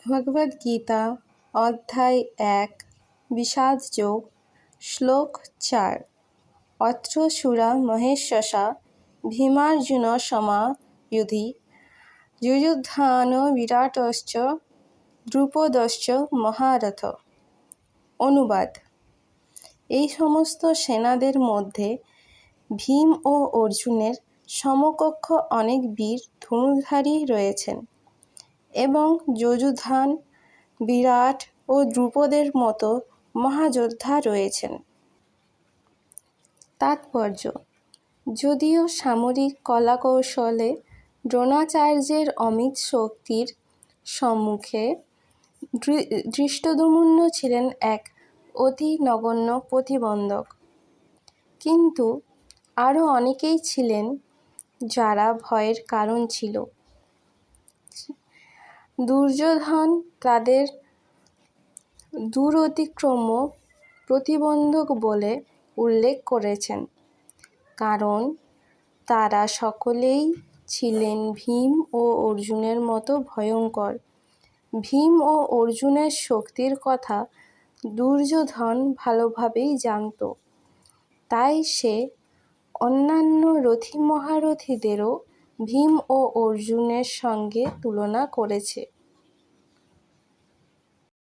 ভগবদ্গীতা অধ্যায় 1 বিষাদযোগ শ্লোক 4 অত্র সুরা মহেশ্বসা ভীমার্জুন সমা যুধি যুযুধান বিরাটশ্চ দ্রুপদশ্চ মহারথ। অনুবাদ: এই সমস্ত সেনাদের মধ্যে ভীম ও অর্জুনের সমকক্ষ অনেক বীর ধনুর্ধারী রয়েছেন এবং যুযুধান, বিরাট ও দ্রুপদের মতো মহাযোদ্ধা রয়েছেন। তাৎপর্য: যদিও সামরিক কলাকৌশলে দ্রোণাচার্যের অমিত শক্তির সম্মুখে ধৃষ্টদ্যুম্ন ছিলেন এক অতি নগণ্য প্রতিবন্ধক, কিন্তু আরও অনেকেই ছিলেন যারা ভয়ের কারণ ছিল। দুর্যোধন তাদের দুরতিক্রম্য প্রতিবন্ধক বলে উল্লেখ করেছেন, কারণ তারা সকলেই ছিলেন ভীম ও অর্জুনের মতো ভয়ঙ্কর। ভীম ও অর্জুনের শক্তির কথা দুর্যোধন ভালোভাবেই জানত, তাই সে অন্যান্য রথী মহারথীদেরও ভীম ও অর্জুনের সঙ্গে তুলনা করেছে।